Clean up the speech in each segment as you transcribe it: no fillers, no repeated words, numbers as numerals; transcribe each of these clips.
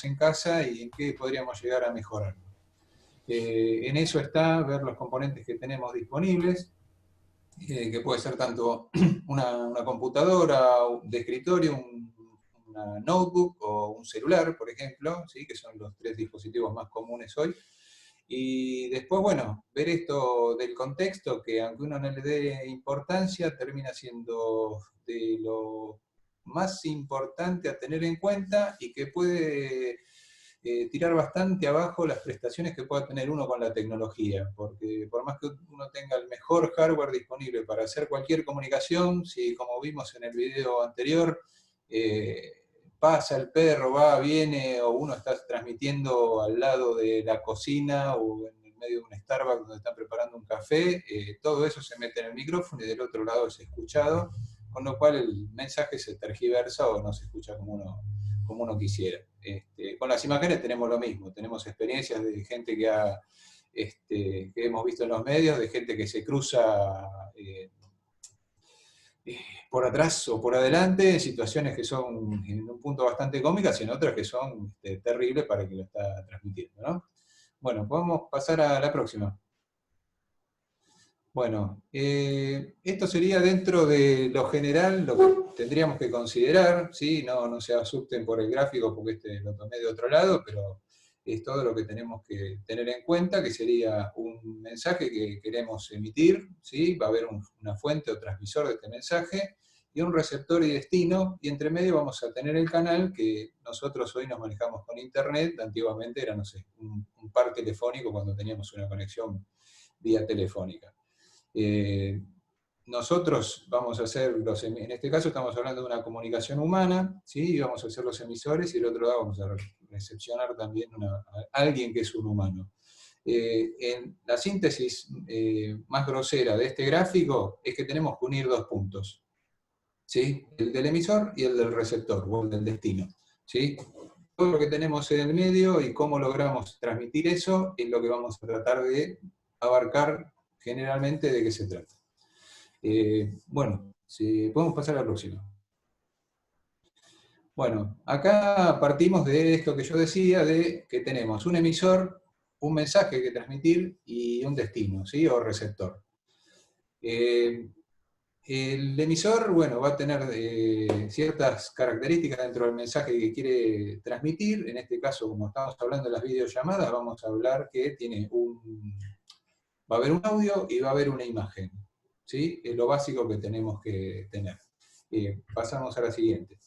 en casa y en qué podríamos llegar a mejorar. En eso está ver los componentes que tenemos disponibles, que puede ser tanto una computadora de escritorio, una notebook o un celular, por ejemplo, ¿sí? Que son los 3 dispositivos más comunes hoy. Y después, bueno, ver esto del contexto, que aunque uno no le dé importancia, termina siendo de lo más importante a tener en cuenta y que puede tirar bastante abajo las prestaciones que pueda tener uno con la tecnología, porque por más que uno tenga el mejor hardware disponible para hacer cualquier comunicación, si como vimos en el video anterior, pasa el perro, va, viene, o uno está transmitiendo al lado de la cocina o en el medio de un Starbucks donde están preparando un café, todo eso se mete en el micrófono y del otro lado es escuchado, con lo cual el mensaje se tergiversa o no se escucha como uno quisiera. Con las imágenes tenemos lo mismo, tenemos experiencias de gente que hemos visto en los medios, de gente que se cruza por atrás o por adelante, en situaciones que son en un punto bastante cómicas y en otras que son terribles para el que lo está transmitiendo, ¿no? Bueno, podemos pasar a la próxima. Bueno, esto sería dentro de lo general, lo que tendríamos que considerar, ¿sí? No se asusten por el gráfico porque lo tomé de otro lado, pero es todo lo que tenemos que tener en cuenta, que sería un mensaje que queremos emitir, ¿sí? Va a haber una fuente o transmisor de este mensaje, y un receptor y destino, y entre medio vamos a tener el canal que nosotros hoy nos manejamos con internet, antiguamente era, no sé, un par telefónico cuando teníamos una conexión vía telefónica. Nosotros vamos a ser en este caso estamos hablando de una comunicación humana, ¿sí? Y vamos a ser los emisores y del otro lado vamos a recepcionar también a alguien que es un humano. En la síntesis más grosera de este gráfico es que tenemos que unir 2 puntos, ¿sí? El del emisor y el del receptor, o el del destino, ¿sí? Todo lo que tenemos en el medio y cómo logramos transmitir eso es lo que vamos a tratar de abarcar generalmente de qué se trata. Bueno, si podemos pasar a la próxima. Bueno, acá partimos de esto que yo decía, de que tenemos un emisor, un mensaje que transmitir y un destino, ¿sí? O receptor. El emisor, bueno, va a tener ciertas características dentro del mensaje que quiere transmitir. En este caso, como estamos hablando de las videollamadas, vamos a hablar que va a haber un audio y va a haber una imagen, ¿sí? Es lo básico que tenemos que tener. Pasamos a la siguiente.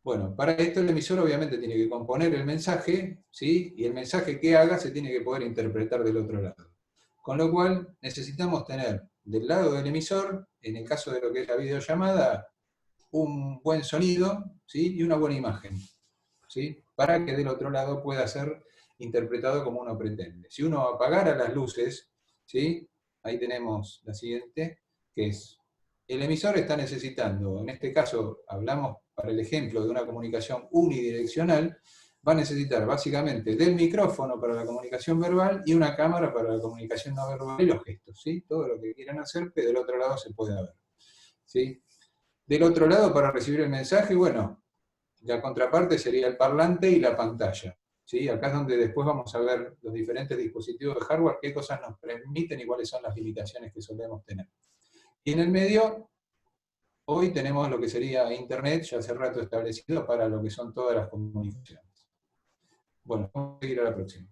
Bueno, para esto el emisor obviamente tiene que componer el mensaje, ¿sí? Y el mensaje que haga se tiene que poder interpretar del otro lado. Con lo cual necesitamos tener del lado del emisor, en el caso de lo que es la videollamada, un buen sonido, ¿sí? Y una buena imagen, ¿sí? Para que del otro lado pueda ser interpretado como uno pretende. Si uno apagara las luces, ¿sí? Ahí tenemos la siguiente, que es, el emisor está necesitando, en este caso hablamos para el ejemplo de una comunicación unidireccional, va a necesitar básicamente del micrófono para la comunicación verbal y una cámara para la comunicación no verbal y los gestos, ¿sí? Todo lo que quieran hacer, que del otro lado se pueda ver, ¿sí? Del otro lado, para recibir el mensaje, bueno, la contraparte sería el parlante y la pantalla, ¿sí? Acá es donde después vamos a ver los diferentes dispositivos de hardware, qué cosas nos permiten y cuáles son las limitaciones que solemos tener. Y en el medio, hoy tenemos lo que sería Internet, ya hace rato establecido para lo que son todas las comunicaciones. Bueno, vamos a seguir a la próxima.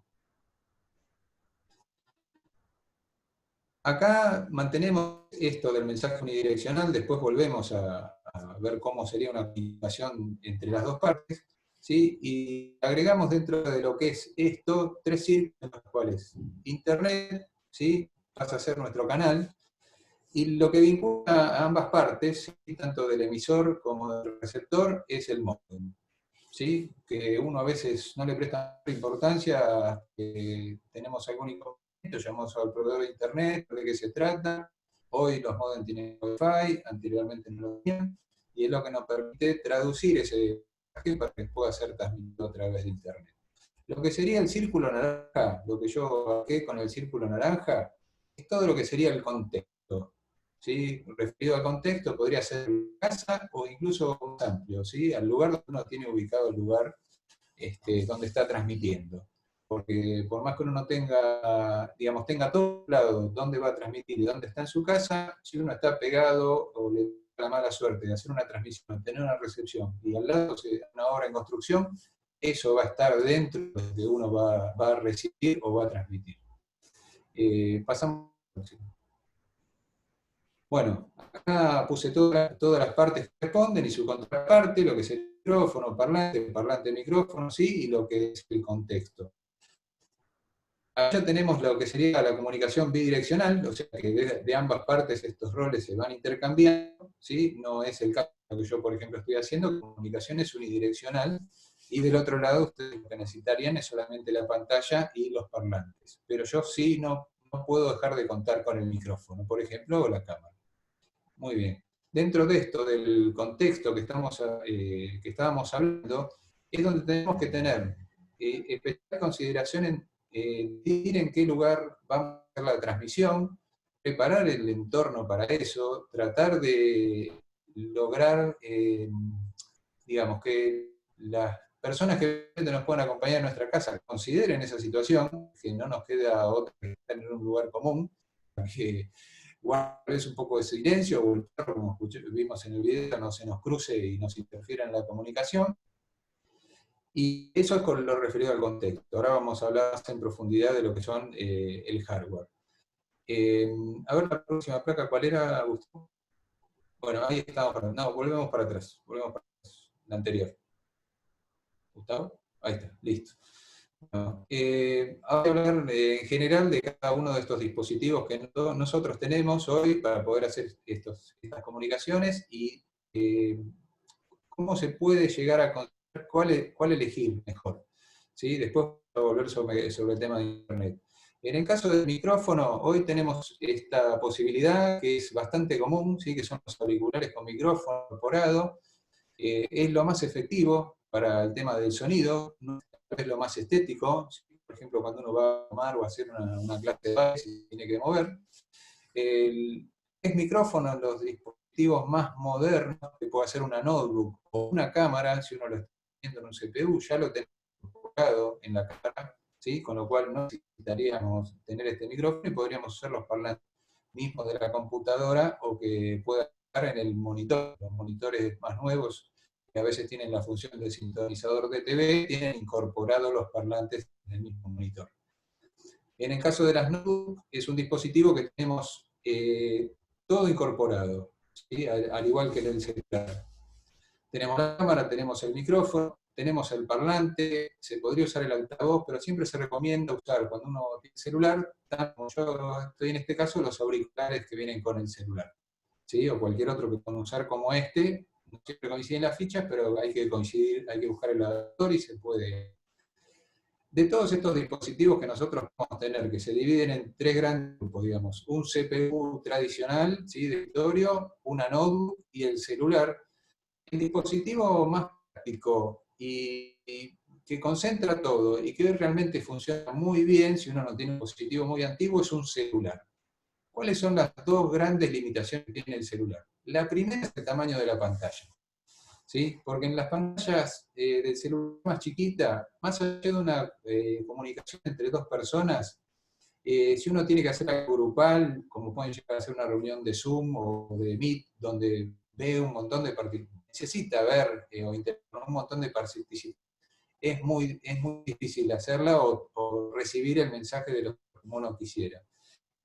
Acá mantenemos esto del mensaje unidireccional, después volvemos a ver cómo sería una comunicación entre las dos partes, ¿sí? Y agregamos dentro de lo que es esto 3 círculos en los cuales Internet, ¿sí? Pasa a ser nuestro canal, y lo que vincula a ambas partes, ¿sí? Tanto del emisor como del receptor, es el módem, ¿sí? Que uno a veces no le presta importancia, tenemos algún inconveniente, llamamos al proveedor de internet, de qué se trata. Hoy los modems tienen Wi-Fi, anteriormente no lo tenían, y es lo que nos permite traducir ese mensaje para que pueda ser transmitido a través de internet. Lo que sería el círculo naranja, lo que yo marqué con el círculo naranja, es todo lo que sería el contexto, ¿sí? Referido al contexto podría ser casa o incluso más amplio, ¿sí? Al lugar donde uno tiene ubicado el lugar donde está transmitiendo. Porque por más que uno no tenga, digamos, tenga todo claro dónde va a transmitir y dónde está en su casa, si uno está pegado o le da la mala suerte de hacer una transmisión, tener una recepción y al lado una obra en construcción, eso va a estar dentro de lo que uno va a recibir o va a transmitir. Pasamos al próximo. Bueno, acá puse todas las partes que responden y su contraparte, lo que es el micrófono, parlante, micrófono, ¿sí? Y lo que es el contexto. Acá tenemos lo que sería la comunicación bidireccional, o sea que de ambas partes estos roles se van intercambiando, ¿sí? No es el caso que yo, por ejemplo, estoy haciendo, la comunicación es unidireccional, y del otro lado ustedes lo que necesitarían es solamente la pantalla y los parlantes. Pero yo sí no puedo dejar de contar con el micrófono, por ejemplo, o la cámara. Muy bien. Dentro de esto, del contexto que estábamos hablando, es donde tenemos que tener especial consideración en decidir en qué lugar vamos a hacer la transmisión, preparar el entorno para eso, tratar de lograr, digamos, que las personas que nos puedan acompañar en nuestra casa consideren esa situación, que no nos queda otra que estar en un lugar común, que guardes un poco de silencio, o el perro, como vimos en el video, no se nos cruce y nos interfiera en la comunicación. Y eso es con lo referido al contexto. Ahora vamos a hablar más en profundidad de lo que son el hardware. A ver la próxima placa, ¿cuál era, Gustavo? Bueno, ahí estamos. No, volvemos para atrás. La anterior. ¿Gustavo? Ahí está, listo. Bueno, ahora voy a hablar en general de cada uno de estos dispositivos que nosotros tenemos hoy para poder hacer estas comunicaciones y cómo se puede llegar a conocer cuál elegir mejor. ¿Sí? Después voy a volver sobre el tema de Internet. En el caso del micrófono, hoy tenemos esta posibilidad que es bastante común, ¿sí? Que son los auriculares con micrófono incorporado. Es lo más efectivo para el tema del sonido, no es lo más estético. Por ejemplo, cuando uno va a tomar o a hacer una clase de baile y tiene que mover. Es micrófono en los dispositivos más modernos, que puede ser una notebook o una cámara, si uno lo está viendo en un CPU, ya lo tenemos incorporado en la cámara, ¿sí? Con lo cual no necesitaríamos tener este micrófono y podríamos usar los parlantes mismos de la computadora o que pueda estar en el monitor. Los monitores más nuevos, que a veces tienen la función de sintonizador de TV, tienen incorporados los parlantes en el mismo monitor. En el caso de las notebooks, es un dispositivo que tenemos todo incorporado, ¿sí? Al igual que en el celular. Tenemos la cámara, tenemos el micrófono, tenemos el parlante, se podría usar el altavoz, pero siempre se recomienda usar, cuando uno tiene celular, como yo estoy en este caso, los auriculares que vienen con el celular, ¿sí? O cualquier otro que puedan usar como este. No siempre coinciden las fichas, pero hay que buscar el adaptador y se puede. De todos estos dispositivos que nosotros podemos tener, que se dividen en tres grandes grupos, digamos, un CPU tradicional, ¿sí? De escritorio, una notebook y el celular, el dispositivo más práctico y que concentra todo y que realmente funciona muy bien si uno no tiene un dispositivo muy antiguo es un celular. ¿Cuáles son las dos grandes limitaciones que tiene el celular? La primera es el tamaño de la pantalla. ¿Sí? Porque en las pantallas del celular más chiquita, más allá de una comunicación entre dos personas, si uno tiene que hacer algo grupal, como pueden llegar a hacer una reunión de Zoom o de Meet, donde ve un montón de participantes, necesita ver o interactuar con un montón de participantes, es muy difícil hacerla o recibir el mensaje de lo que uno quisiera.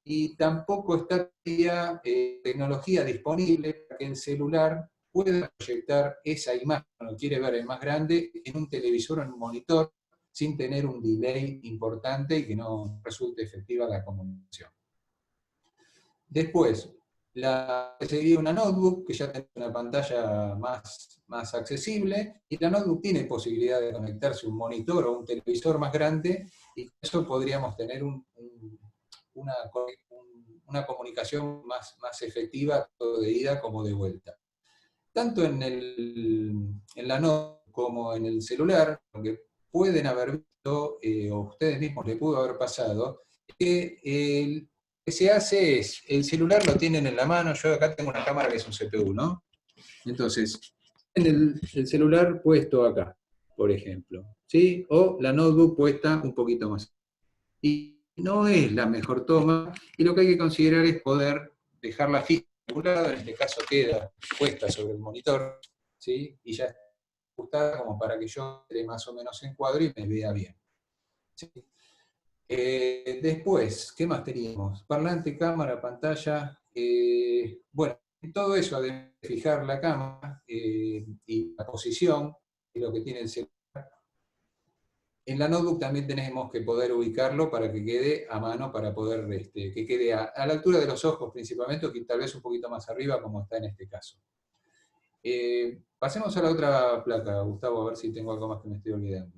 Y tampoco está tecnología disponible para que el celular pueda proyectar esa imagen, cuando quiere ver el más grande, en un televisor o en un monitor, sin tener un delay importante y que no resulte efectiva la comunicación. Después, sería una notebook, que ya tiene una pantalla más accesible, y la notebook tiene posibilidad de conectarse a un monitor o un televisor más grande, y con eso podríamos tener una comunicación más efectiva, tanto de ida como de vuelta. Tanto en la notebook como en el celular, lo que pueden haber visto, o ustedes mismos les pudo haber pasado, que lo que se hace es, el celular lo tienen en la mano, yo acá tengo una cámara que es un CPU, ¿no? Entonces, el celular puesto acá. por ejemplo, ¿sí? O la notebook puesta un poquito más. Y no es la mejor toma, y lo que hay que considerar es poder dejarla fija a un lado, en este caso queda puesta sobre el monitor, ¿sí? Y ya está ajustada como para que yo esté más o menos en cuadro y me vea bien. ¿Sí? Después, ¿qué más teníamos? Parlante, cámara, pantalla. Bueno, todo eso, además de fijar la cámara y la posición, y lo que tiene el celular. En la notebook también tenemos que poder ubicarlo para que quede a mano, para poder que quede a la altura de los ojos principalmente, o que tal vez un poquito más arriba, como está en este caso. Pasemos a la otra placa, Gustavo, a ver si tengo algo más que me estoy olvidando.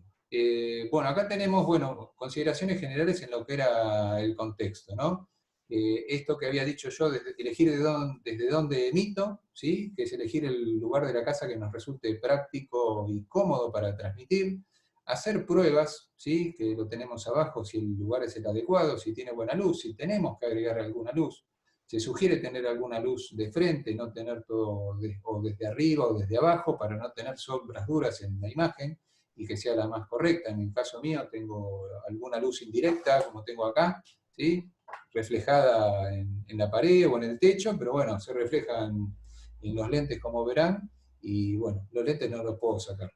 Bueno, acá tenemos, bueno, consideraciones generales en lo que era el contexto, ¿no? Esto que había dicho yo, elegir desde dónde emito, ¿sí? Que es elegir el lugar de la casa que nos resulte práctico y cómodo para transmitir, hacer pruebas, ¿sí? Que lo tenemos abajo, si el lugar es el adecuado, si tiene buena luz, si tenemos que agregar alguna luz. Se sugiere tener alguna luz de frente, no tener todo o desde arriba o desde abajo, para no tener sombras duras en la imagen y que sea la más correcta. En el caso mío tengo alguna luz indirecta, como tengo acá, ¿sí? Reflejada en la pared o en el techo, pero bueno, se refleja en los lentes, como verán, y bueno, los lentes no los puedo sacar.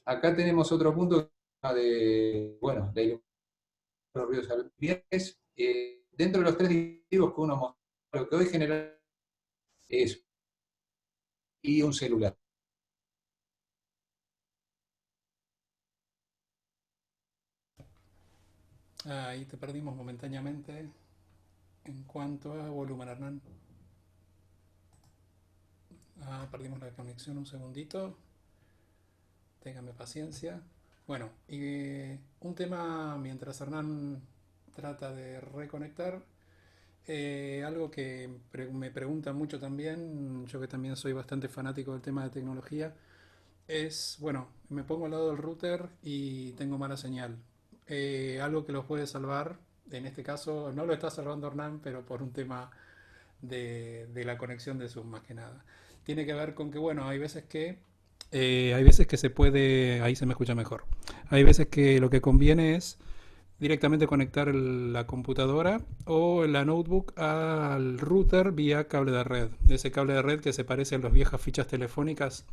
Acá tenemos otro punto de, bueno, la iluminación, los ruidos ambientes. Dentro de los tres dispositivos que uno mostró, lo que hoy genera es y un celular. Ahí te perdimos momentáneamente. En cuanto a volumen, Hernán. Perdimos la conexión un segundito. Téngame paciencia. Bueno, y un tema mientras Hernán trata de reconectar. Algo que me preguntan mucho también, yo que también soy bastante fanático del tema de tecnología, es, bueno, me pongo al lado del router y tengo mala señal. Algo que los puede salvar, en este caso no lo está salvando Hernán, pero por un tema de la conexión de Zoom más que nada. Tiene que ver con que, bueno, hay veces que se puede, ahí se me escucha mejor, hay veces que lo que conviene es directamente conectar la computadora o la notebook al router vía cable de red. Ese cable de red que se parece a las viejas fichas telefónicas.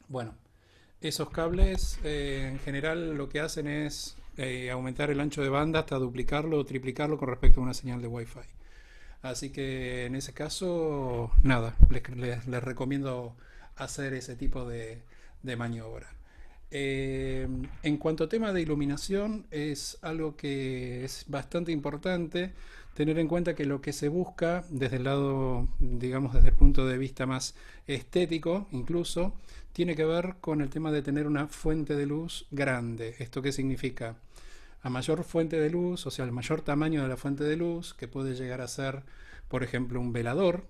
Bueno, esos cables en general lo que hacen es aumentar el ancho de banda hasta duplicarlo o triplicarlo con respecto a una señal de Wi-Fi. Así que en ese caso, nada, les recomiendo hacer ese tipo de maniobra. En cuanto a tema de iluminación, es algo que es bastante importante tener en cuenta que lo que se busca desde el lado, digamos, desde el punto de vista más estético, incluso, tiene que ver con el tema de tener una fuente de luz grande. ¿Esto qué significa? A mayor fuente de luz, o sea, el mayor tamaño de la fuente de luz, que puede llegar a ser, por ejemplo, un velador,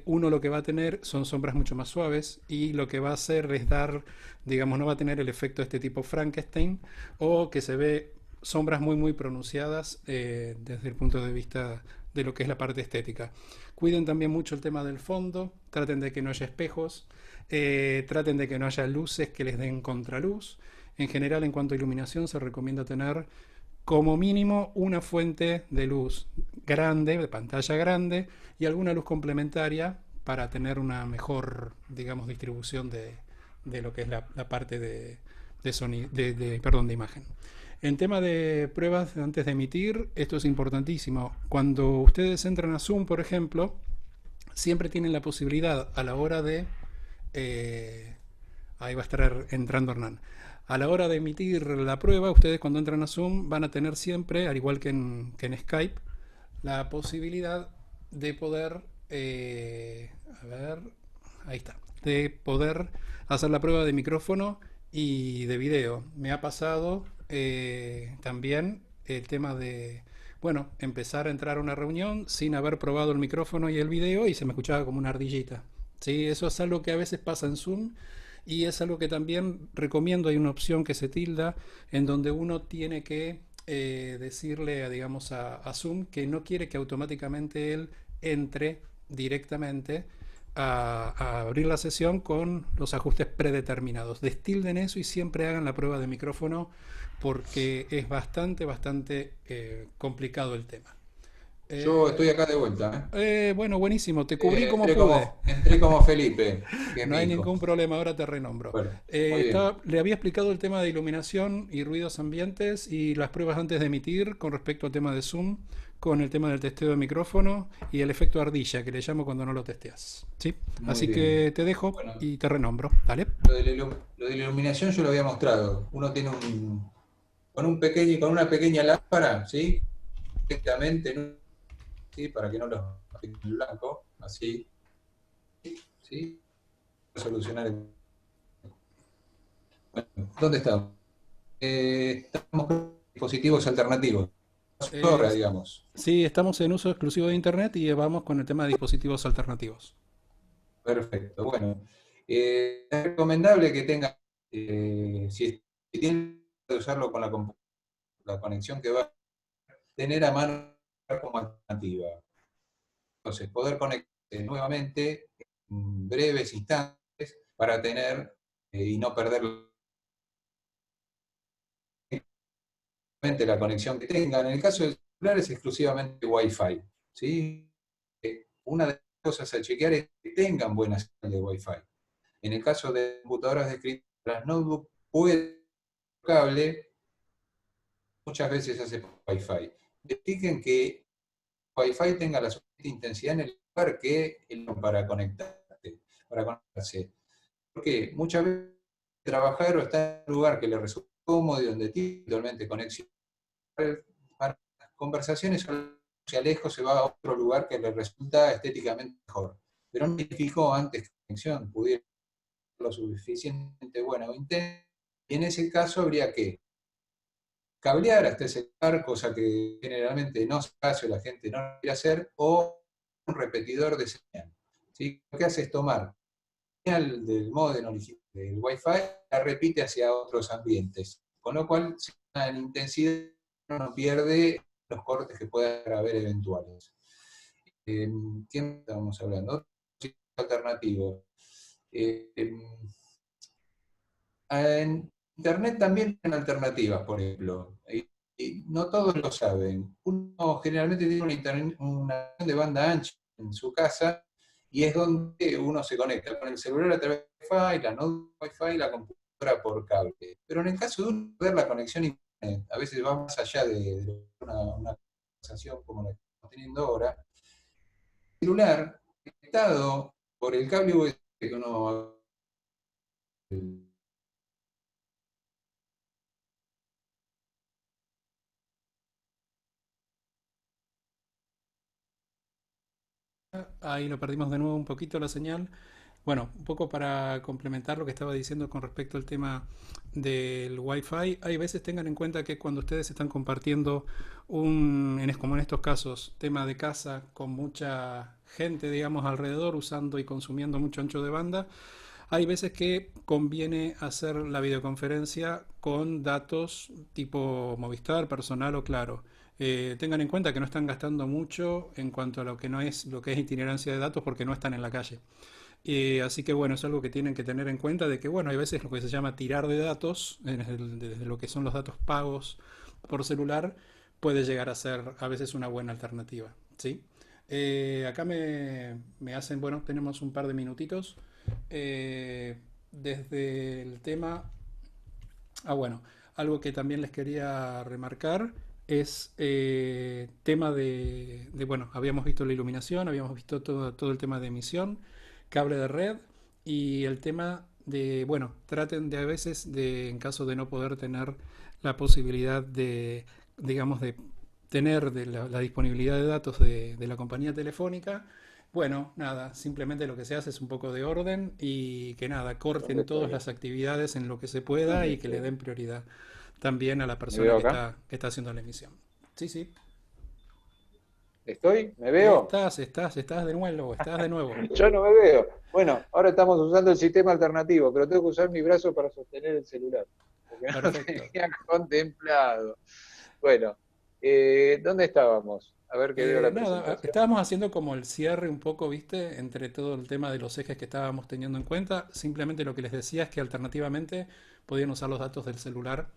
uno lo que va a tener son sombras mucho más suaves y lo que va a hacer es dar, digamos, no va a tener el efecto de este tipo Frankenstein o que se ve sombras muy muy pronunciadas desde el punto de vista de lo que es la parte estética. Cuiden también mucho el tema del fondo, traten de que no haya espejos, traten de que no haya luces que les den contraluz. En general, en cuanto a iluminación, se recomienda tener como mínimo una fuente de luz grande, de pantalla grande, y alguna luz complementaria para tener una mejor, digamos, distribución de lo que es la parte de imagen. En tema de pruebas antes de emitir, esto es importantísimo. Cuando ustedes entran a Zoom, por ejemplo, siempre tienen la posibilidad a la hora de ahí va a estar entrando Hernán. A la hora de emitir la prueba, ustedes cuando entran a Zoom van a tener siempre, al igual que en Skype, la posibilidad de poder, a ver, ahí está, de poder hacer la prueba de micrófono y de video. Me ha pasado también el tema de, bueno, empezar a entrar a una reunión sin haber probado el micrófono y el video y se me escuchaba como una ardillita. Sí, eso es algo que a veces pasa en Zoom y es algo que también recomiendo. Hay una opción que se tilda en donde uno tiene que decirle, Zoom que no quiere que automáticamente él entre directamente a abrir la sesión con los ajustes predeterminados. Destilden eso y siempre hagan la prueba de micrófono porque es bastante complicado el tema. Yo Eh, estoy acá de vuelta, ¿eh? bueno, buenísimo, te cubrí como Entré pude. entré como Felipe, que es No mi hay hijo. ningún problema, ahora te renombro. Bueno, muy bien. Le había explicado el tema de iluminación y ruidos ambientes y las pruebas antes de emitir con respecto al tema de Zoom, con el tema del testeo de micrófono y el efecto ardilla, que le llamo cuando no lo testeas. ¿Sí? Muy Así bien. que te dejo Bueno, y te renombro. ¿Dale? lo de la iluminación yo lo había mostrado. Uno tiene con una pequeña lámpara, ¿sí? Directamente, ¿no? ¿Sí? Para que no lo afecte el blanco, así, ¿sí? Solucionar Bueno, ¿dónde estamos? Estamos con dispositivos alternativos. Eh, Ahora, digamos. sí, estamos en uso exclusivo de Internet y vamos con el tema de dispositivos alternativos. Perfecto. Bueno, es recomendable que tenga, si tiene que usarlo con la conexión que va a tener a mano como alternativa. Entonces, poder conectarse nuevamente en breves instantes para tener y no perder la conexión que tengan. En el caso del celular es exclusivamente Wi-Fi. ¿Sí? Una de las cosas a chequear es que tengan buena señal de Wi-Fi. En el caso de computadoras de escritorio, las notebooks pueden cable, muchas veces hace Wi-Fi. Verifiquen que Wi-Fi tenga la suficiente intensidad en el lugar que para conectarse. Porque muchas veces trabajar o estar en un lugar que le resulta cómodo y donde tiene totalmente conexión para las conversaciones hacia lejos se va a otro lugar que le resulta estéticamente mejor. Pero no identificó antes que la conexión pudiera ser lo suficientemente buena o intensa, y en ese caso habría que cablear hasta ese lugar, cosa que generalmente no se hace o la gente no lo quiere hacer, o un repetidor de señal. ¿Sí? Lo que hace es tomar señal del módem original del Wi-Fi, la repite hacia otros ambientes, con lo cual en intensidad no pierde los cortes que pueda haber eventuales. ¿Quién estamos hablando? Alternativo. Eh, en Internet también tienen alternativas, por ejemplo, y no todos lo saben. Uno generalmente tiene una de banda ancha en su casa y es donde uno se conecta con el celular a través de Wi-Fi, la no Wi-Fi y la computadora por cable. Pero en el caso de uno ver la conexión a Internet, a veces va más allá de una conversación como la que estamos teniendo ahora, el celular conectado por el cable USB que uno Ahí lo perdimos de nuevo un poquito la señal. Bueno, un poco para complementar lo que estaba diciendo con respecto al tema del Wi-Fi, hay veces tengan en cuenta que cuando ustedes están compartiendo como en estos casos, tema de casa con mucha gente, digamos, alrededor usando y consumiendo mucho ancho de banda, hay veces que conviene hacer la videoconferencia con datos tipo Movistar, personal o Claro. Tengan en cuenta que no están gastando mucho en cuanto a lo que no es lo que es itinerancia de datos porque no están en la calle. Así que bueno, es algo que tienen que tener en cuenta de que bueno, hay veces lo que se llama tirar de datos, desde lo que son los datos pagos por celular, puede llegar a ser a veces una buena alternativa. ¿Sí? Acá me hacen, bueno, tenemos un par de minutitos. Desde el tema, bueno, algo que también les quería remarcar es tema bueno, habíamos visto la iluminación, habíamos visto todo el tema de emisión, cable de red y el tema de, bueno, traten de a veces, en caso de no poder tener la posibilidad de, digamos, de tener la disponibilidad de datos de la compañía telefónica, bueno, nada, simplemente lo que se hace es un poco de orden y que nada, ¿Dónde corten todas estoy? las actividades en lo que se pueda ¿Dónde y que le estoy? den prioridad también a la ¿Me persona veo acá? que está haciendo la emisión. Sí, sí. ¿Estoy? ¿Me veo? Estás de nuevo, estás de nuevo. Yo no me veo. Bueno, ahora estamos usando el sistema alternativo, pero tengo que usar mi brazo para sostener el celular, porque no lo Perfecto. tenía contemplado. Bueno, ¿dónde estábamos? A ver que veo la Nada, presentación. estábamos haciendo como el cierre un poco, ¿viste? Entre todo el tema de los ejes que estábamos teniendo en cuenta. Simplemente lo que les decía es que alternativamente podían usar los datos del celular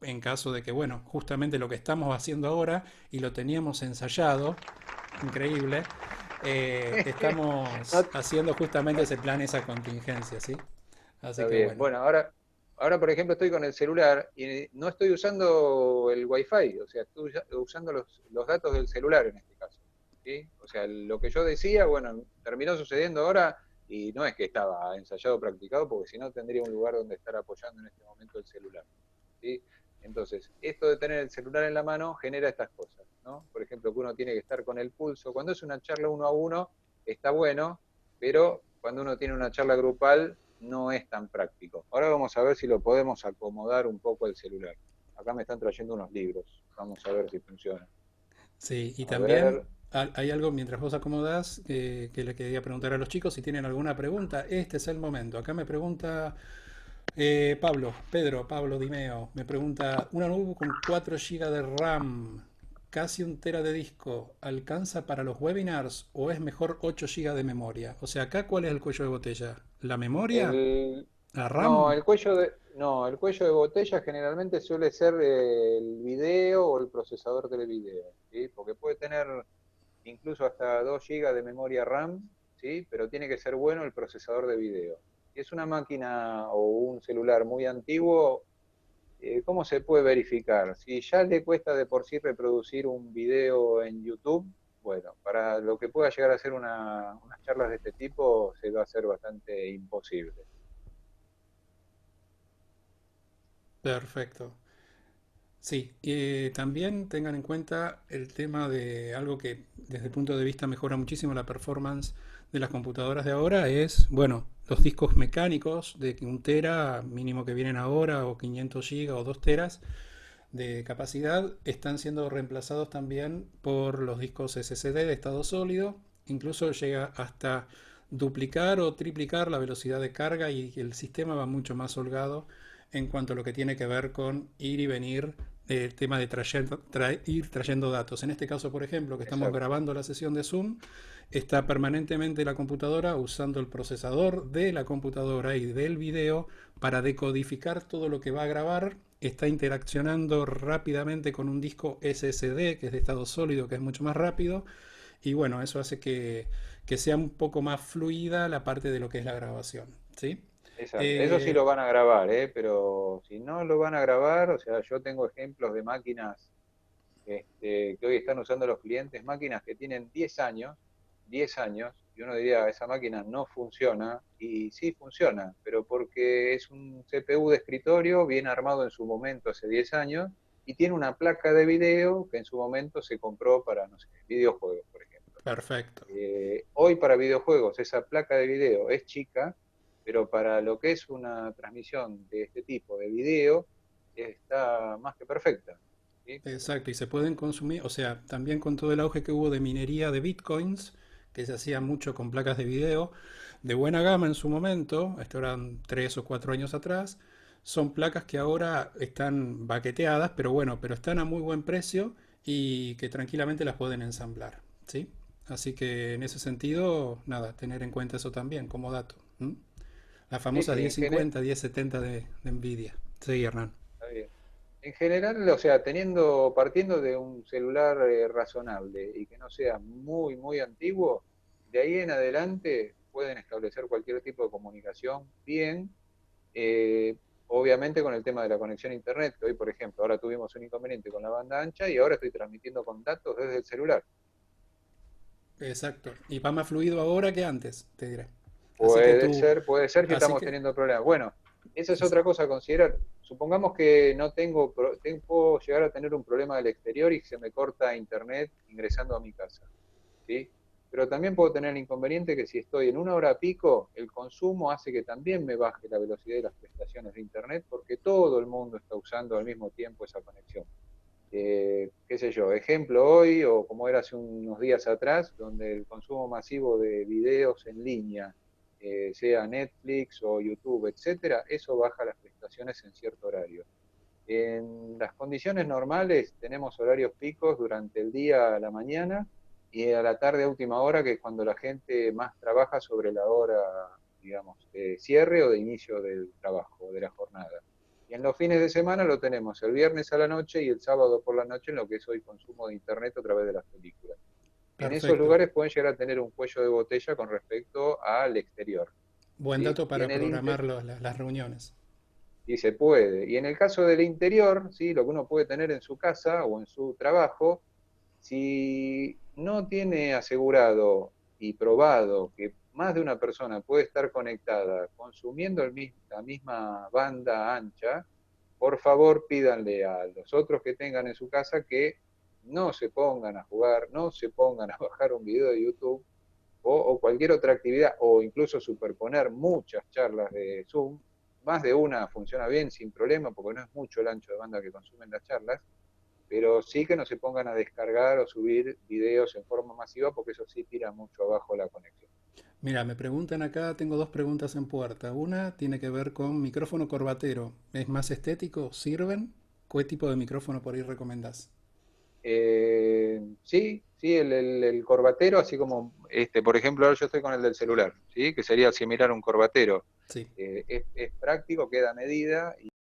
en caso de que, bueno, justamente lo que estamos haciendo ahora y lo teníamos ensayado, increíble, No, estamos haciendo justamente ese plan, esa contingencia, ¿sí? Así está que bien. bueno. Bueno, ahora por ejemplo estoy con el celular y no estoy usando el Wi-Fi, o sea, estoy usando los datos del celular en este caso. ¿Sí? O sea, lo que yo decía, bueno, terminó sucediendo ahora y no es que estaba ensayado o practicado, porque si no tendría un lugar donde estar apoyando en este momento el celular. ¿Sí? Entonces, esto de tener el celular en la mano genera estas cosas, ¿no? Por ejemplo, que uno tiene que estar con el pulso. Cuando es una charla uno a uno, está bueno, pero cuando uno tiene una charla grupal, no es tan práctico. Ahora vamos a ver si lo podemos acomodar un poco el celular. Acá me están trayendo unos libros. Vamos a ver si funciona. Sí, y A también ver, hay algo mientras vos acomodás que le quería preguntar a los chicos si tienen alguna pregunta. Este es el momento. Acá me pregunta Pablo Dimeo, me pregunta, una nube con 4 GB de RAM, casi 1 TB de disco, ¿alcanza para los webinars o es mejor 8 GB de memoria? O sea, acá, ¿cuál es el cuello de botella? ¿La memoria? el, ¿La no, RAM? el cuello de botella generalmente suele ser el video o el procesador del video, ¿sí? Porque puede tener incluso hasta 2 GB de memoria RAM, ¿sí? Pero tiene que ser bueno el procesador de video. Si es una máquina o un celular muy antiguo, ¿cómo se puede verificar? Si ya le cuesta de por sí reproducir un video en YouTube, bueno, para lo que pueda llegar a ser unas charlas de este tipo, se va a hacer bastante imposible. Perfecto. Sí, también tengan en cuenta el tema de algo que desde el punto de vista mejora muchísimo la performance de las computadoras de ahora, es, bueno, los discos mecánicos de 1 TB mínimo que vienen ahora o 500 GB o 2 TB de capacidad están siendo reemplazados también por los discos SSD de estado sólido. Incluso llega hasta duplicar o triplicar la velocidad de carga y el sistema va mucho más holgado en cuanto a lo que tiene que ver con ir y venir el tema de ir trayendo datos. En este caso, por ejemplo, que estamos Exacto, grabando la sesión de Zoom, está permanentemente la computadora usando el procesador de la computadora y del video para decodificar todo lo que va a grabar. Está interaccionando rápidamente con un disco SSD, que es de estado sólido, que es mucho más rápido. Y bueno, eso hace que sea un poco más fluida la parte de lo que es la grabación. ¿Sí? exacto. Eso sí Eh, lo van a grabar, pero si no lo van a grabar, o sea, yo tengo ejemplos de máquinas que hoy están usando los clientes, máquinas que tienen 10 años, y uno diría, esa máquina no funciona, y sí funciona, pero porque es un CPU de escritorio bien armado en su momento hace 10 años, y tiene una placa de video que en su momento se compró para, no sé, videojuegos, por ejemplo. perfecto. Hoy para videojuegos esa placa de video es chica, pero para lo que es una transmisión de este tipo de video está más que perfecta. ¿Sí? Exacto, y se pueden consumir, o sea, también con todo el auge que hubo de minería de bitcoins, que se hacía mucho con placas de video, de buena gama en su momento, esto eran 3 o 4 años atrás, son placas que ahora están baqueteadas, pero bueno, pero están a muy buen precio y que tranquilamente las pueden ensamblar, ¿sí? Así que en ese sentido, nada, tener en cuenta eso también como dato. ¿M? Las Sí, famosas sí, 1050, 1070 de Nvidia. Sí, Hernán. está bien. En general, o sea, partiendo de un celular razonable y que no sea muy, muy antiguo, de ahí en adelante pueden establecer cualquier tipo de comunicación bien, eh, obviamente con el tema de la conexión a internet, que hoy, por ejemplo, ahora tuvimos un inconveniente con la banda ancha y ahora estoy transmitiendo con datos desde el celular. Exacto. Y va más fluido ahora que antes, te diré. Así que tú, Puede ser si así estamos que, teniendo problemas. Bueno, esa es sí, sí. otra cosa a considerar. Supongamos que no puedo llegar a tener un problema del exterior y se me corta internet ingresando a mi casa, ¿sí? Pero también puedo tener el inconveniente que si estoy en una hora pico, el consumo hace que también me baje la velocidad de las prestaciones de internet porque todo el mundo está usando al mismo tiempo esa conexión. Qué sé yo, ejemplo hoy o como era hace unos días atrás, donde el consumo masivo de videos en línea, sea Netflix o YouTube, etcétera, eso baja las prestaciones en cierto horario. En las condiciones normales tenemos horarios picos durante el día a la mañana y a la tarde a última hora, que es cuando la gente más trabaja sobre la hora, digamos, de cierre o de inicio del trabajo, de la jornada. Y en los fines de semana lo tenemos el viernes a la noche y el sábado por la noche en lo que es hoy consumo de internet a través de las películas. En esos Perfecto. lugares pueden llegar a tener un cuello de botella con respecto al exterior. Buen ¿Sí? dato Y para en el programar las reuniones. y se puede. Y en el caso del interior, ¿sí? Lo que uno puede tener en su casa o en su trabajo, si no tiene asegurado y probado que más de una persona puede estar conectada consumiendo la misma banda ancha, por favor pídanle a los otros que tengan en su casa que no se pongan a jugar, no se pongan a bajar un video de YouTube o cualquier otra actividad, o incluso superponer muchas charlas de Zoom. Más de una funciona bien sin problema, porque no es mucho el ancho de banda que consumen las charlas, pero sí que no se pongan a descargar o subir videos en forma masiva, porque eso sí tira mucho abajo la conexión. Mira, me preguntan acá, tengo dos preguntas en puerta. Una tiene que ver con micrófono corbatero. ¿Es más estético? ¿Sirven? ¿Qué tipo de micrófono por ahí recomendás? Sí, sí, el corbatero, así como, por ejemplo, ahora yo estoy con el del celular, ¿sí? Que sería similar a un corbatero. Sí. Es práctico, queda a medida